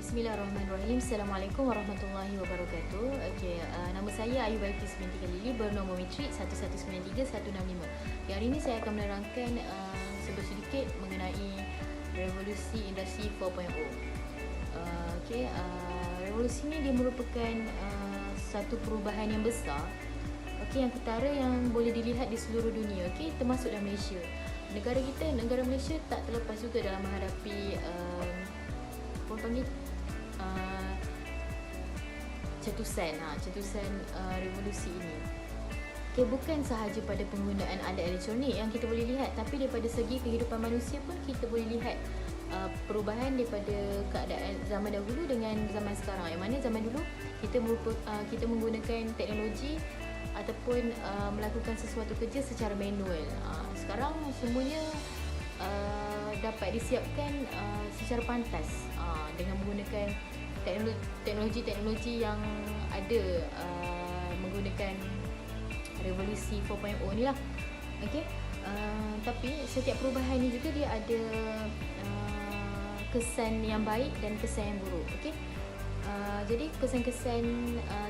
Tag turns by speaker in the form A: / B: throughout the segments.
A: Bismillahirrahmanirrahim. Assalamualaikum warahmatullahi wabarakatuh. Nama saya Ayu Balkis binti Khalili, bernombor matrik 1193165. Hari ini saya akan menerangkan sedikit mengenai revolusi industri 4.0. Revolusi ini dia merupakan satu perubahan yang besar, yang ketara yang boleh dilihat di seluruh dunia, termasuk dalam Malaysia. Negara Malaysia tak terlepas juga dalam menghadapi cetusan revolusi ini. Bukan sahaja pada penggunaan alat elektronik yang kita boleh lihat, tapi daripada segi kehidupan manusia pun kita boleh lihat perubahan daripada keadaan zaman dahulu dengan zaman sekarang. Yang mana zaman dulu kita menggunakan teknologi ataupun melakukan sesuatu kerja secara manual. Sekarang semuanya dapat disiapkan secara pantas dengan menggunakan teknologi yang ada, menggunakan revolusi 4.0 ni lah. Tapi setiap perubahan ni juga dia ada kesan yang baik dan kesan yang buruk. Jadi kesan-kesan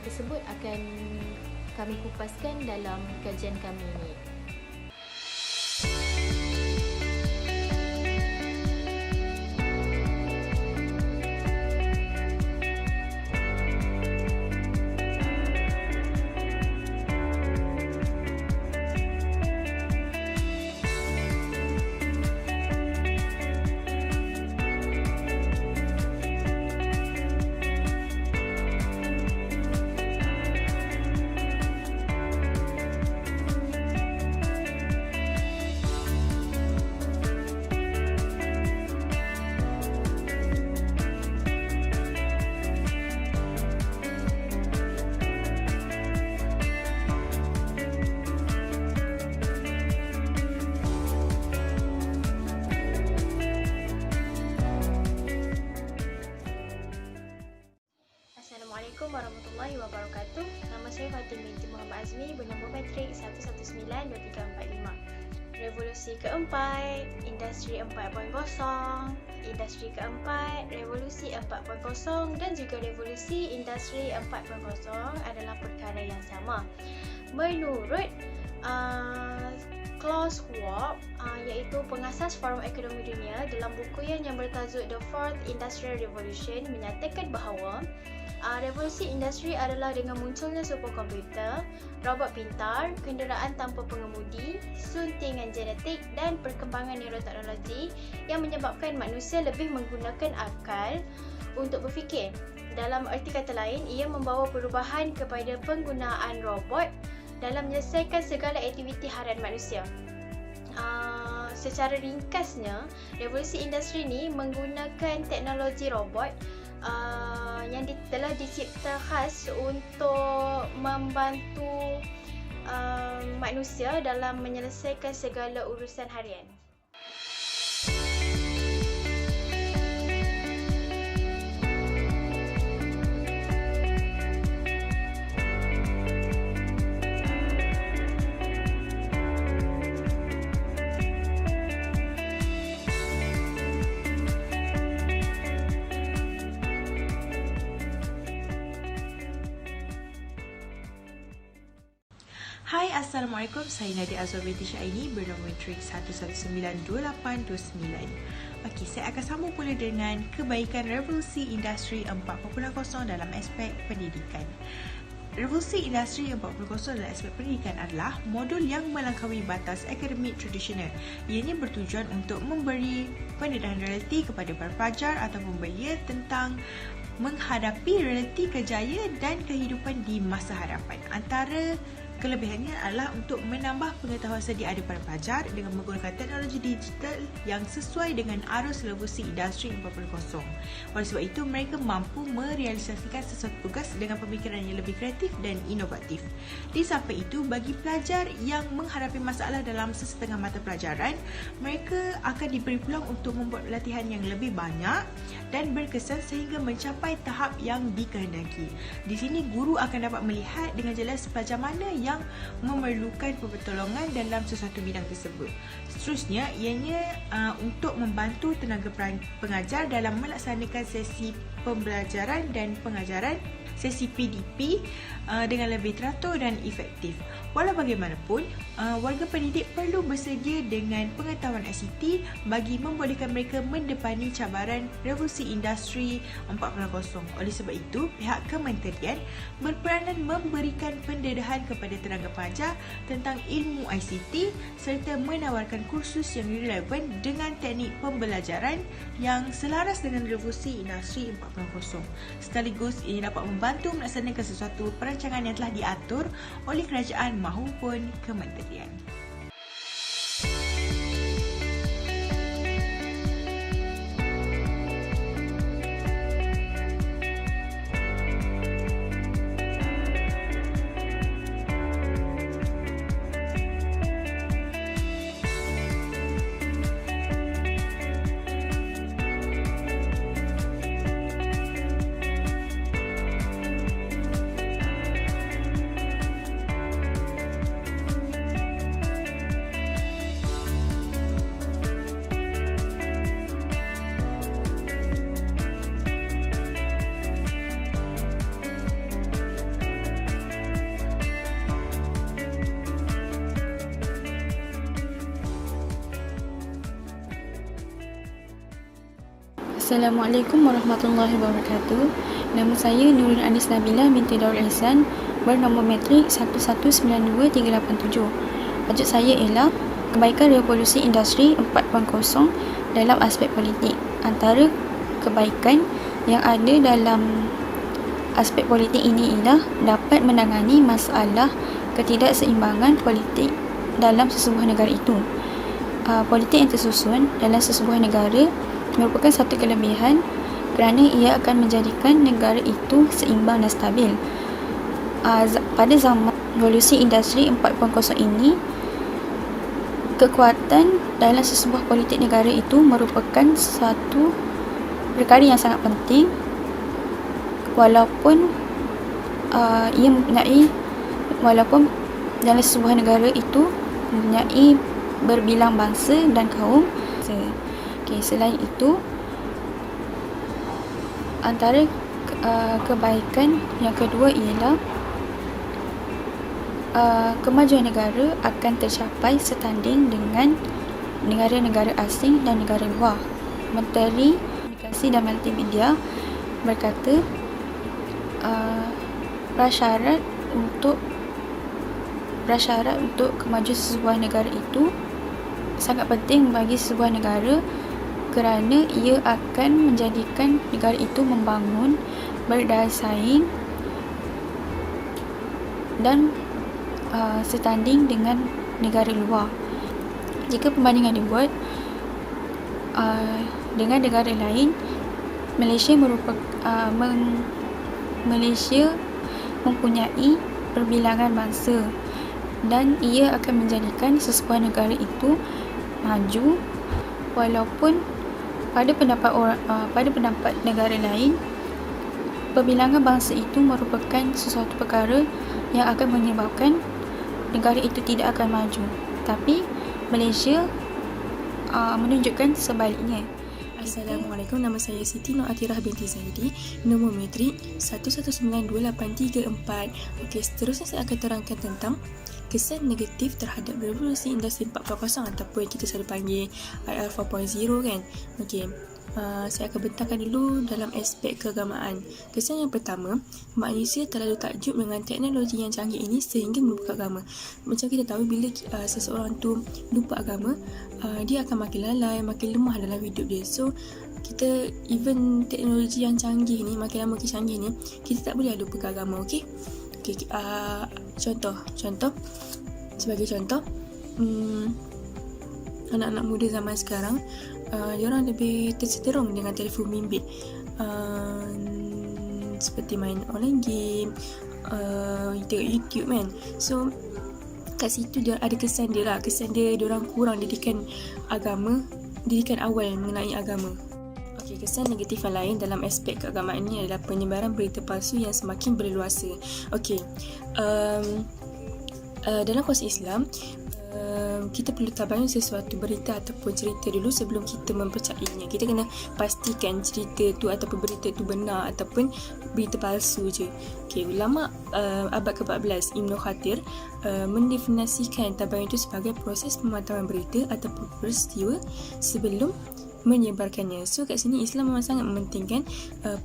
A: tersebut akan kami kupaskan dalam kajian kami ni.
B: Assalamualaikum warahmatullahi wabarakatuh. Nama saya Fatin binti Muhammad Azmi, bernombor matrik 1192345. Revolusi keempat, Industri 4.0. Industri keempat, Revolusi 4.0 dan juga Revolusi Industri 4.0 adalah perkara yang sama. Menurut Klaus Schwab, iaitu pengasas Forum Ekonomi Dunia, dalam bukunya yang bertajuk The Fourth Industrial Revolution, menyatakan bahawa revolusi industri adalah dengan munculnya superkomputer, robot pintar, kenderaan tanpa pengemudi, suntingan genetik dan perkembangan neuroteknologi yang menyebabkan manusia lebih menggunakan akal untuk berfikir. Dalam erti kata lain, ia membawa perubahan kepada penggunaan robot dalam menyelesaikan segala aktiviti harian manusia. Secara ringkasnya, revolusi industri ini menggunakan teknologi robot yang telah dicipta khas untuk membantu manusia dalam menyelesaikan segala urusan harian.
C: Hai, Assalamualaikum. Saya Nadia Azwar binti Syaini, bernombor matrik 1192829. Saya akan sambung pula dengan kebaikan revolusi industri 4.0 dalam aspek pendidikan. Revolusi industri 4.0 dalam aspek pendidikan adalah modul yang melangkaui batas akademik tradisional. Ianya bertujuan untuk memberi pendedahan realiti kepada para pelajar ataupun belia tentang menghadapi realiti kejayaan dan kehidupan di masa hadapan. Antara kelebihannya adalah untuk menambah pengetahuan sedia ada pada pelajar dengan menggunakan teknologi digital yang sesuai dengan arus revolusi industri 4.0. Oleh sebab itu, mereka mampu merealisasikan sesuatu tugas dengan pemikiran yang lebih kreatif dan inovatif. Di samping itu, bagi pelajar yang menghadapi masalah dalam sesetengah mata pelajaran, mereka akan diberi peluang untuk membuat latihan yang lebih banyak dan berkesan sehingga mencapai tahap yang dikehendaki. Di sini, guru akan dapat melihat dengan jelas pelajar mana yang yang memerlukan pertolongan dalam sesuatu bidang tersebut. Seterusnya, ianya untuk membantu tenaga pengajar dalam melaksanakan sesi pembelajaran dan pengajaran, sesi PDP dengan lebih teratur dan efektif. Walau bagaimanapun, warga pendidik perlu bersedia dengan pengetahuan ICT bagi membolehkan mereka mendepani cabaran revolusi industri 4.0. Oleh sebab itu, pihak kementerian berperanan memberikan pendedahan kepada tenaga pengajar tentang ilmu ICT serta menawarkan kursus yang relevan dengan teknik pembelajaran yang selaras dengan revolusi industri 4.0. Sekaligus ini dapat membantu melaksanakan sesuatu perancangan yang telah diatur oleh kerajaan maupun kementerian.
D: Assalamualaikum warahmatullahi wabarakatuh. Nama saya Nurul Anis Nabila binti Darul Ihsan, bernombor matrik 1192387. Tajuk saya ialah kebaikan revolusi industri 4.0 dalam aspek politik. Antara kebaikan yang ada dalam aspek politik ini ialah dapat menangani masalah ketidakseimbangan politik dalam sesebuah negara itu. Politik yang tersusun dalam sesebuah negara merupakan satu kelebihan kerana ia akan menjadikan negara itu seimbang dan stabil. Pada zaman revolusi industri 4.0 ini, kekuatan dalam sesebuah politik negara itu merupakan satu perkara yang sangat penting, walaupun dalam sesebuah negara itu mempunyai berbilang bangsa dan kaum. Selain itu, antara kebaikan yang kedua ialah kemajuan negara akan tercapai setanding dengan negara-negara asing dan negara luar. Menteri Komunikasi dan Multimedia berkata prasyarat untuk kemajuan sebuah negara itu sangat penting bagi sebuah negara kerana ia akan menjadikan negara itu membangun, berdaya saing dan setanding dengan negara luar. Jika perbandingan dibuat dengan negara lain, Malaysia mempunyai perbilangan bangsa dan ia akan menjadikan sesebuah negara itu maju, walaupun pada pendapat negara lain, perbilangan bangsa itu merupakan sesuatu perkara yang akan menyebabkan negara itu tidak akan maju. Tapi Malaysia menunjukkan sebaliknya.
E: Assalamualaikum, nama saya Siti Nur Atirah binti Zaidi, nombor matrik 1192834. Okey, seterusnya saya akan terangkan tentang kesan negatif terhadap revolusi industri 4.0 ataupun kita selalu panggil IR 4.0 kan. Okey, saya akan bentangkan dulu dalam aspek keagamaan. Kesan yang pertama, manusia terlalu takjub dengan teknologi yang canggih ini sehingga melupakan agama. Macam kita tahu, bila seseorang tu lupa agama, dia akan makin lalai, makin lemah dalam hidup dia. So kita, even teknologi yang canggih ni, makin lama makin canggih ni, kita tak boleh lupakan agama. Okey, contoh sebagai contoh, anak-anak muda zaman sekarang, diorang lebih terseterong dengan telefon bimbit, seperti main online game, tengok YouTube kan. So kat situ dia ada kesan dia diorang kurang didikan awal mengenai agama. Okey, kesan negatif yang lain dalam aspek keagamaan ini adalah penyebaran berita palsu yang semakin berleluasa. Okey, dalam konsep Islam, kita perlu tabayun sesuatu berita ataupun cerita dulu sebelum kita mempercayainya. Kita kena pastikan cerita tu ataupun berita tu benar ataupun berita palsu je. Okay, ulama abad ke-14 Ibn Khatir mendefinisikan tabayun itu sebagai proses pemantauan berita ataupun peristiwa sebelum menyebarkannya. So kat sini Islam memang sangat mementingkan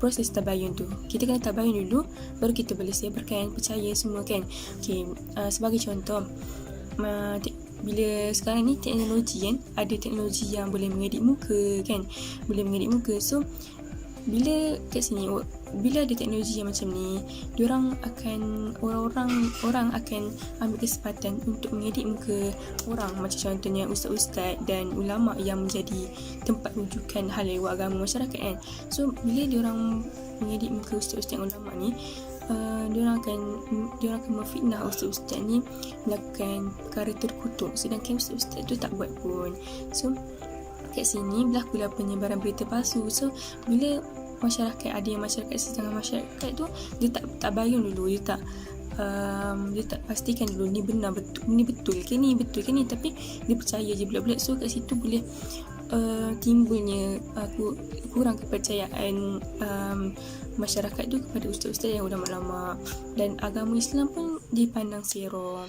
E: proses tabayun tu. Kita kena tabayun dulu baru kita boleh sebarkan, percaya semua kan. Okay, sebagai contoh, bila sekarang ni teknologi kan, ada teknologi yang boleh mengedit muka kan, boleh mengedit muka. So bila kat sini, bila ada teknologi yang macam ni, orang akan ambil kesempatan untuk mengedit muka orang, macam contohnya ustaz-ustaz dan ulama yang menjadi tempat rujukan hal ehwal agama masyarakat kan. So bila diorang mengedit muka ustaz-ustaz dan ulama ni, diorang akan memfitnah ustaz-ustaz ni melakukan perkara terkutuk, sedangkan ustaz-ustaz tu tak buat pun. So kat sini berlakulah penyebaran berita palsu. So bila masyarakat setengah masyarakat tu dia tak bayang dulu, dia tak pastikan dulu ni betul ke ni, tapi dia percaya je bulat-bulat. So kat situ boleh timbulnya kurang kepercayaan masyarakat tu kepada ustaz-ustaz yang ulama-ulama, dan agama Islam pun dipandang sero.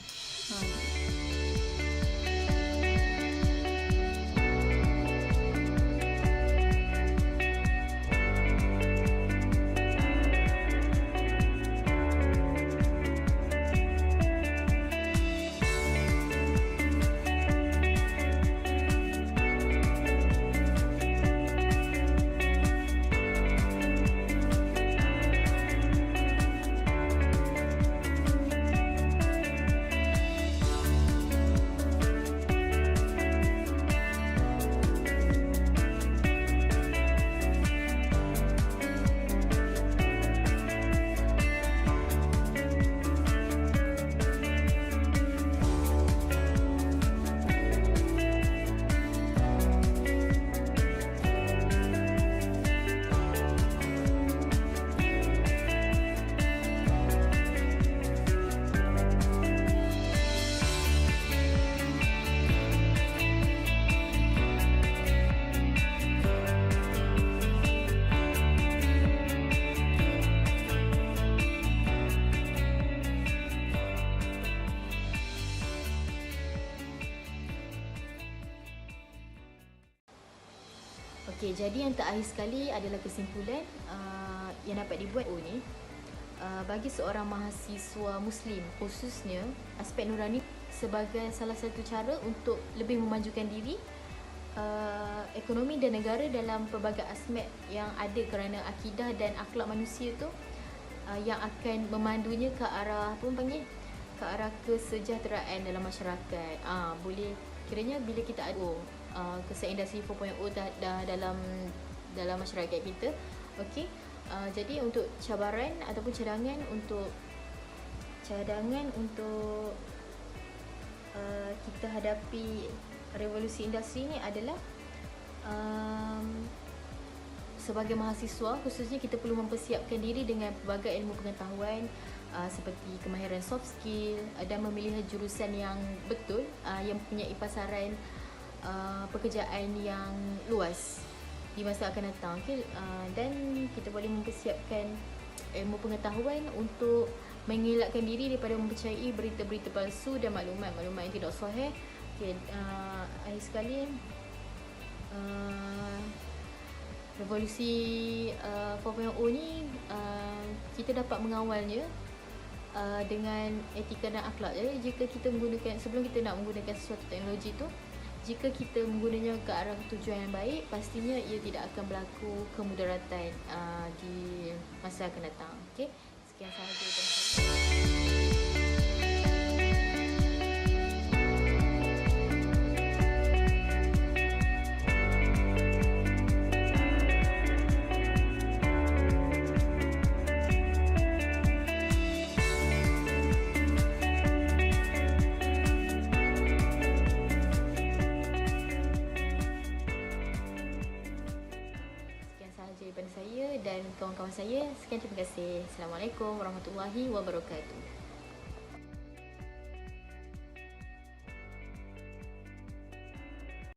A: Okey, jadi yang terakhir sekali adalah kesimpulan yang dapat dibuat ni. Bagi seorang mahasiswa Muslim, khususnya aspek nurani sebagai salah satu cara untuk lebih memajukan diri, ekonomi dan negara dalam pelbagai aspek yang ada, kerana akidah dan akhlak manusia tu yang akan memandunya ke arah ke arah kesejahteraan dalam masyarakat. Boleh kiranya bila kita ada kesan industri 4.0 dah dalam masyarakat kita. Okey, jadi untuk cabaran ataupun cadangan untuk kita hadapi revolusi industri ni adalah sebagai mahasiswa khususnya kita perlu mempersiapkan diri dengan pelbagai ilmu pengetahuan seperti kemahiran soft skill dan memilih jurusan yang betul yang mempunyai pasaran pekerjaan yang luas di masa akan datang. Okay? Dan kita boleh mempersiapkan ilmu pengetahuan untuk mengelakkan diri daripada mempercayai berita-berita palsu dan maklumat-maklumat yang tidak sahih. Okay, akhir sekali revolusi 4.0 ni kita dapat mengawalnya dengan etika dan akhlak. Jadi jika kita sebelum kita nak menggunakan sesuatu teknologi tu, jika kita menggunanya ke arah tujuan yang baik, pastinya ia tidak akan berlaku kemudaratan di masa akan datang. Okey, sekian sahaja daripada saya. Daripada saya dan kawan-kawan saya, sekian, terima kasih. Assalamualaikum warahmatullahi wabarakatuh.